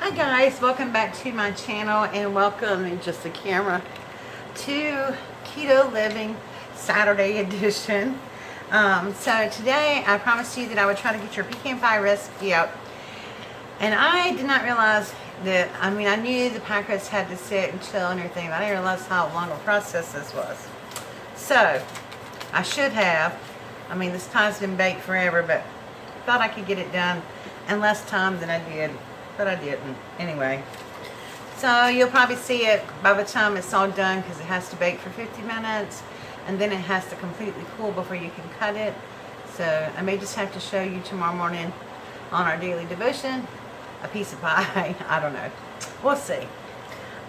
Hi guys, welcome back to my channel and welcome in just the camera to Keto Living Saturday edition. So today I promised you that I would try to get your pecan pie recipe out, and I did not realize that, I knew the pie crust had to sit and chill and everything, but I didn't realize how long a process this was. So I should have, this pie's been baked forever, but thought I could get it done in less time than I did. But I didn't. Anyway, so you'll probably see it by the time it's all done, because it has to bake for 50 minutes and then it has to completely cool before you can cut it. So I may just have to show you tomorrow morning on our daily devotion a piece of pie. I don't know, we'll see.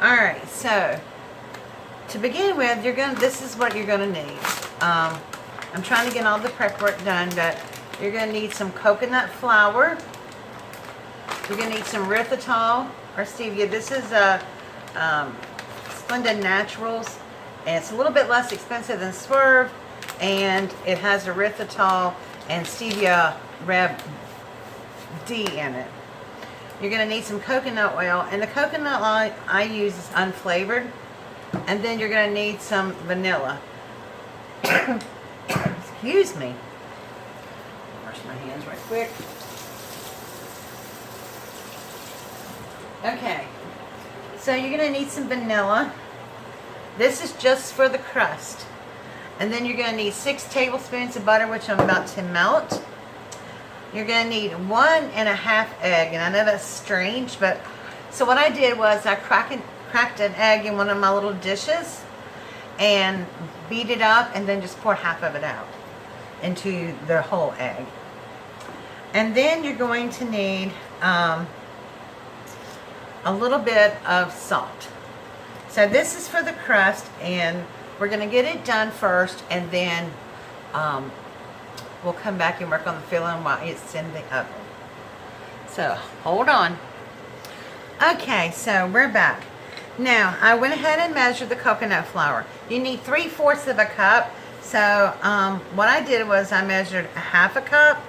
Alright, so to begin with, this is what you're gonna need. I'm trying to get all the prep work done, but you're gonna need some coconut flour. You're going to need some erytritol or stevia. This is Splenda Naturals, and it's a little bit less expensive than Swerve, and it has erythritol and stevia Rev D in it. You're going to need some coconut oil, and the coconut oil I use is unflavored. And then you're going to need some vanilla. Excuse me. Wash my hands right quick. Okay, so you're going to need some vanilla. This is just for the crust. And then you're going to need 6 tablespoons of butter, which I'm about to melt. You're going to need 1.5 egg, and I know that's strange, but so what I did was I cracked an egg in one of my little dishes and beat it up, and then just poured half of it out into the whole egg. And then you're going to need a little bit of salt. So this is for the crust, and we're going to get it done first, and then we'll come back and work on the filling while it's in the oven. So hold on. Okay, so we're back. Now I went ahead and measured the coconut flour. You need 3/4 of a cup. So what I did was I measured 1/2 cup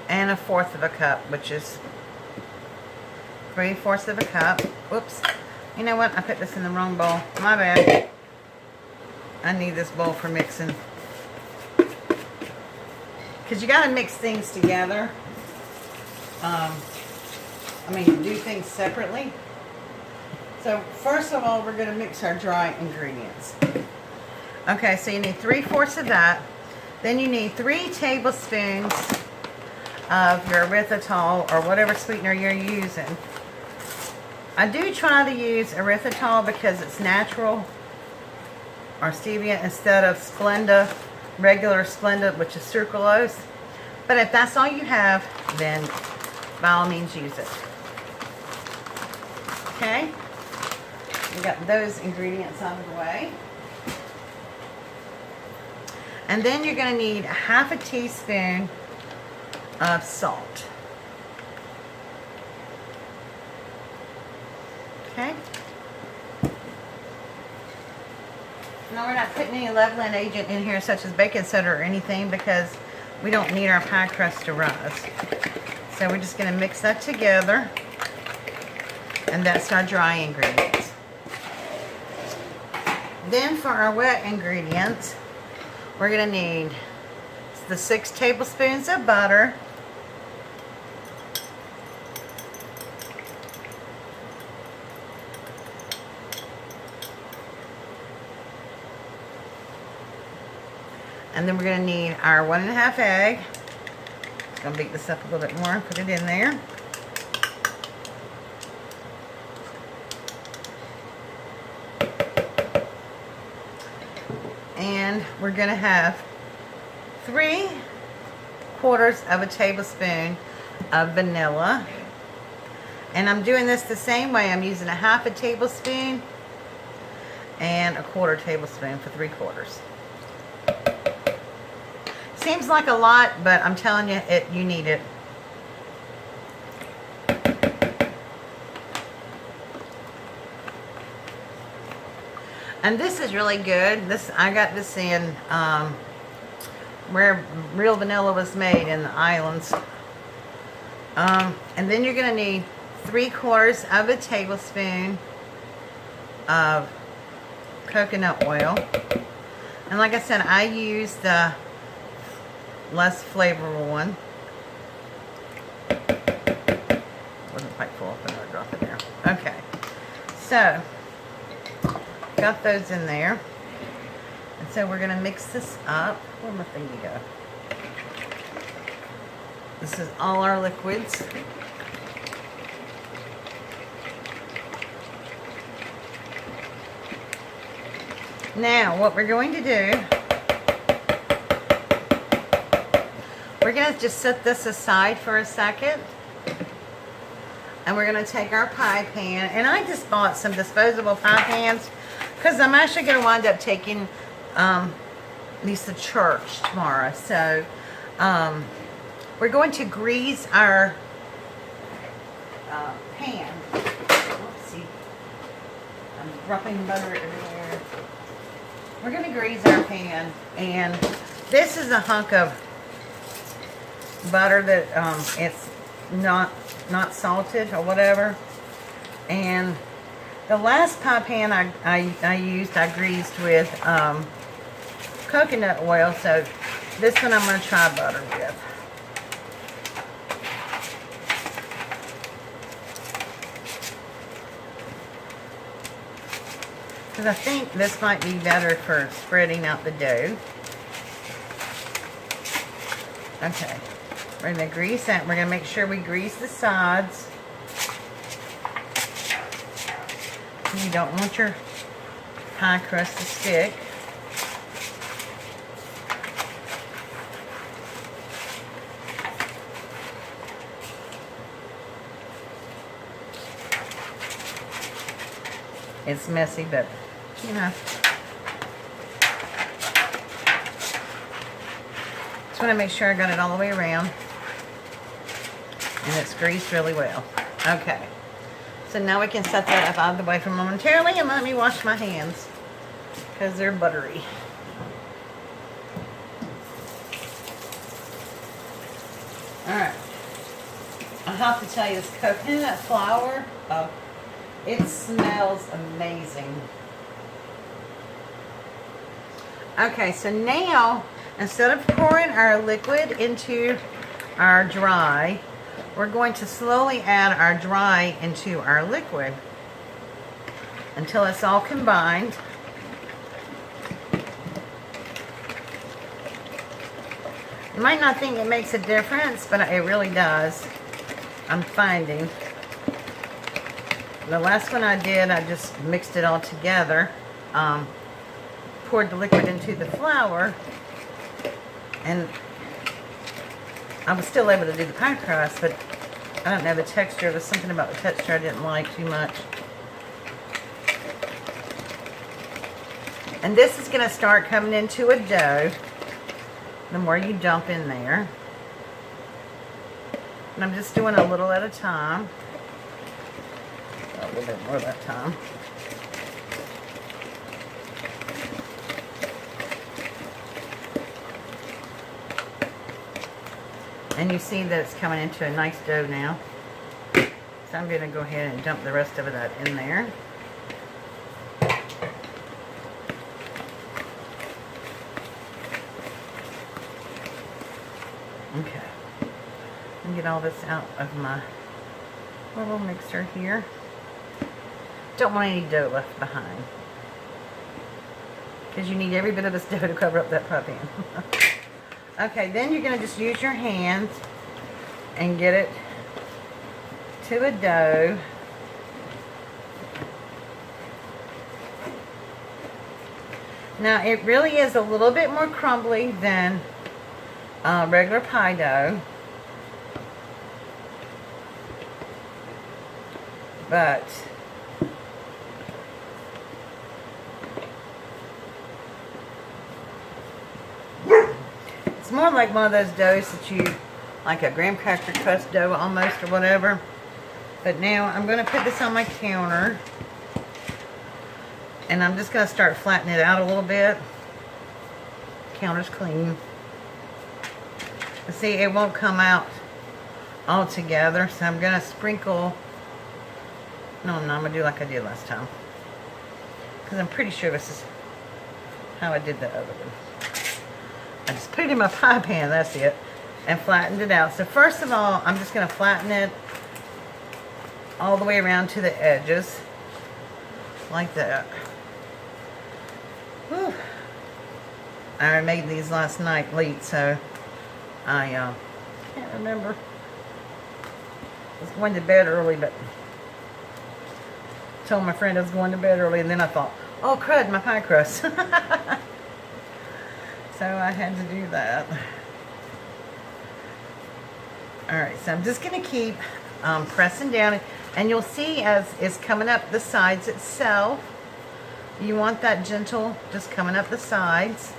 and 1/4 of a cup, which is 3/4 of a cup. Whoops. You know what? I put this in the wrong bowl. My bad. I need this bowl for mixing. Because you got to mix things together. Do things separately. So first of all, we're going to mix our dry ingredients. Okay, so you need 3/4 of that. Then you need 3 tablespoons of your erythritol or whatever sweetener you're using. I do try to use erythritol because it's natural, or stevia, instead of Splenda, regular Splenda, which is sucralose. But if that's all you have, then by all means use it. Okay, we got those ingredients out of the way. And then you're going to need 1/2 teaspoon of salt. Okay. Now we're not putting any leavening agent in here, such as baking soda or anything, because we don't need our pie crust to rise. So we're just going to mix that together, and that's our dry ingredients. Then for our wet ingredients, we're going to need the 6 tablespoons of butter. And then we're going to need our 1.5 egg. I'm going to beat this up a little bit more and put it in there. And we're going to have 3/4 of a tablespoon of vanilla. And I'm doing this the same way. I'm using 1/2 tablespoon and 1/4 tablespoon for 3/4. Seems like a lot, but I'm telling you, you need it. And this is really good. I got this in where real vanilla was made in the islands. And then you're going to need 3/4 of a tablespoon of coconut oil. And like I said, I use the less flavorful one. Wasn't quite full, but I'll drop it there. Okay, so got those in there. And so we're going to mix this up. Where'd my thingy go? This is all our liquids. Now, what we're going to do, we're going to just set this aside for a second. And we're going to take our pie pan. And I just bought some disposable pie pans because I'm actually going to wind up taking these to church tomorrow. So, we're going to grease our pan. Oopsie. I'm dropping butter everywhere. We're going to grease our pan, and this is a hunk of butter that it's not salted or whatever. And the last pie pan I used, I greased with coconut oil, so this one I'm going to try butter with. Because I think this might be better for spreading out the dough. Okay, we're going to grease that. We're going to make sure we grease the sides. You don't want your pie crust to stick. It's messy, but you know. Just want to make sure I got it all the way around. And it's greased really well. Okay. So now we can set that up out of the way for momentarily and let me wash my hands because they're buttery. Alright. I have to tell you, this coconut flour, it smells amazing. Okay, so now, instead of pouring our liquid into our dry, we're going to slowly add our dry into our liquid until it's all combined. You might not think it makes a difference, but it really does. I'm finding. The last one I did, I just mixed it all together, poured the liquid into the flour, and I was still able to do the pie crust, but I don't know the texture. There was something about the texture I didn't like too much. And this is going to start coming into a dough the more you dump in there. And I'm just doing a little at a time. A little bit more that time. And you see that it's coming into a nice dough now. So I'm going to go ahead and dump the rest of that in there. Okay. And get all this out of my little mixer here. Don't want any dough left behind, because you need every bit of this dough to cover up that pie pan. Okay, then you're going to just use your hands and get it to a dough. Now, it really is a little bit more crumbly than regular pie dough, but it's more like one of those doughs that you, like a graham cracker crust dough almost, or whatever. But now I'm going to put this on my counter, and I'm just going to start flattening it out a little bit. Counter's clean. But see, it won't come out all together, so I'm going to sprinkle No, I'm not going to do like I did last time. Because I'm pretty sure this is how I did the other one. I just put it in my pie pan, that's it, and flattened it out. So first of all, I'm just going to flatten it all the way around to the edges, like that. Whew. I made these last night late, so I can't remember. I was going to bed early, but told my friend I was going to bed early, and then I thought, oh crud, my pie crust. So I had to do that. Alright, so I'm just going to keep pressing down, and you'll see as it's coming up the sides itself, you want that gentle, just coming up the sides.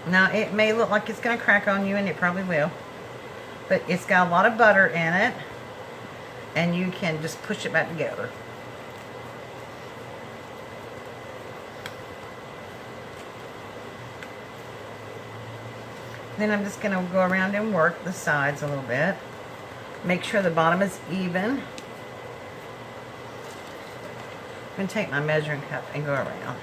Now, it may look like it's going to crack on you, and it probably will. But it's got a lot of butter in it, and you can just push it back together. Then I'm just going to go around and work the sides a little bit. Make sure the bottom is even. I'm going to take my measuring cup and go around.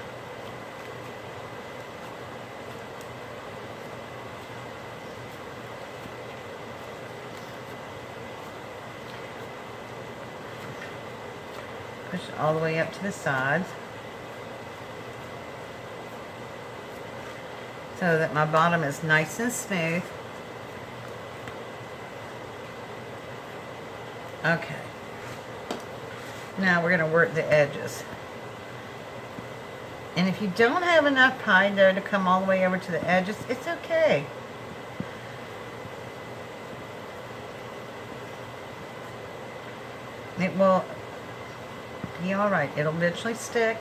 Push it all the way up to the sides so that my bottom is nice and smooth. Okay. Now we're going to work the edges. And if you don't have enough pie dough to come all the way over to the edges, it's okay. It will be alright. It'll eventually stick.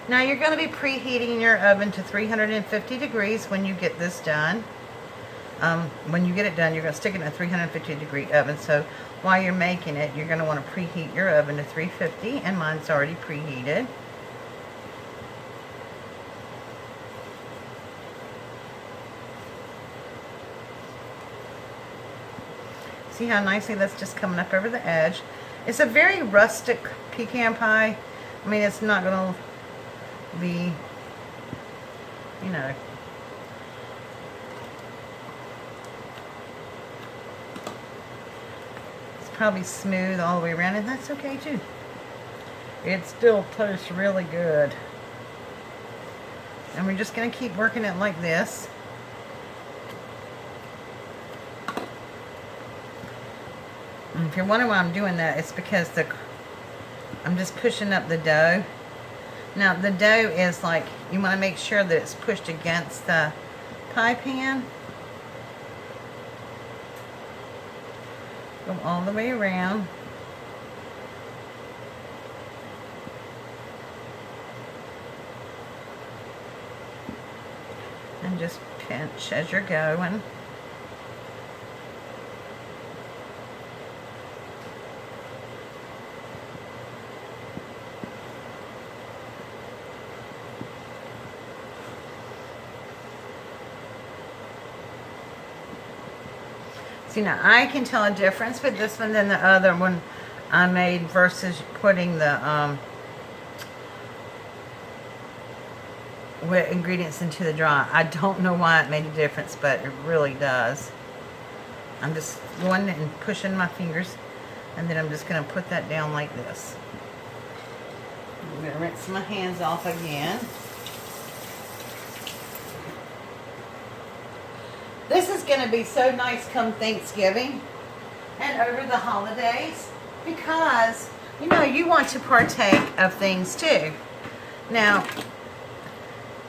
Now you're going to be preheating your oven to 350 degrees when you get this done. When you get it done, you're going to stick it in a 350 degree oven. So while you're making it, you're going to want to preheat your oven to 350, and mine's already preheated. See how nicely that's just coming up over the edge. It's a very rustic pecan pie. I mean, it's not going to be, you know, it's probably smooth all the way around, and that's okay too. It still tastes really good. And we're just going to keep working it like this. And if you're wondering why I'm doing that, it's because I'm just pushing up the dough. Now the dough is like, you want to make sure that it's pushed against the pie pan. Go all the way around. And just pinch as you're going. See, now I can tell a difference with this one than the other one I made versus putting the wet ingredients into the dry. I don't know why it made a difference, but it really does. I'm just going and pushing my fingers, and then I'm just going to put that down like this. I'm going to rinse my hands off again. This is going to be so nice come Thanksgiving and over the holidays because, you know, you want to partake of things too. Now,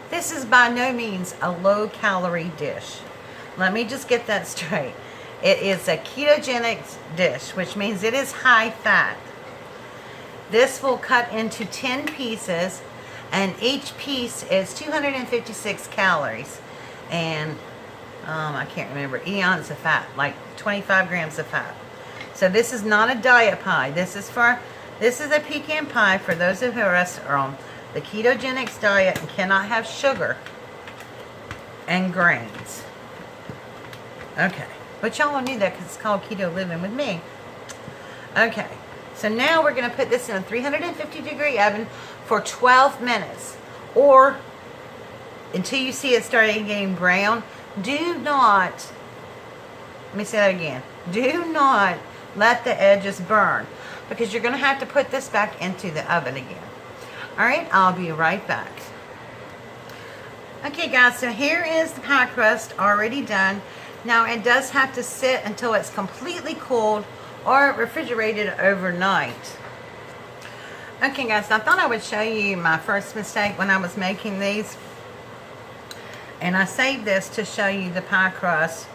this is by no means a low-calorie dish. Let me just get that straight. It is a ketogenic dish, which means it is high fat. This will cut into 10 pieces, and each piece is 256 calories. And I can't remember, eons of fat, like 25 grams of fat. So this is not a diet pie. This is a pecan pie for those of us who are on the ketogenic diet and cannot have sugar. and grains. Okay, but y'all knew that because it's called Keto Living with me. Okay, so now we're going to put this in a 350-degree oven for 12 minutes, or until you see it starting getting brown. Do not, let me say that again, do not let the edges burn, because you're going to have to put this back into the oven again. Alright, I'll be right back. Okay guys, so here is the pie crust already done. Now it does have to sit until it's completely cooled or refrigerated overnight. Okay guys, I thought I would show you my first mistake when I was making these. And I saved this to show you the pie crust.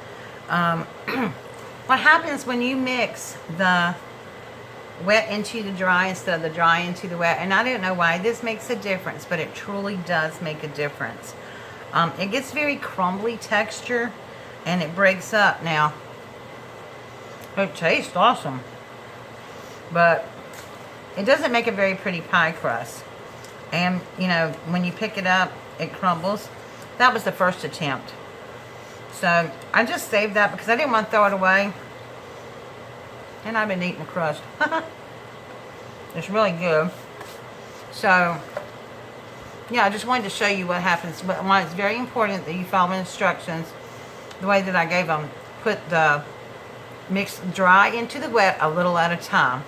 What happens when you mix the wet into the dry instead of the dry into the wet, and I don't know why this makes a difference, but it truly does make a difference. It gets very crumbly texture and it breaks up. Now it tastes awesome, but it doesn't make a very pretty pie crust, and you know, when you pick it up it crumbles. That was the first attempt, so I just saved that because I didn't want to throw it away. And I've been eating the crust. It's really good. So yeah, I just wanted to show you what happens. Why it's very important that you follow instructions the way that I gave them. Put the mix dry into the wet a little at a time.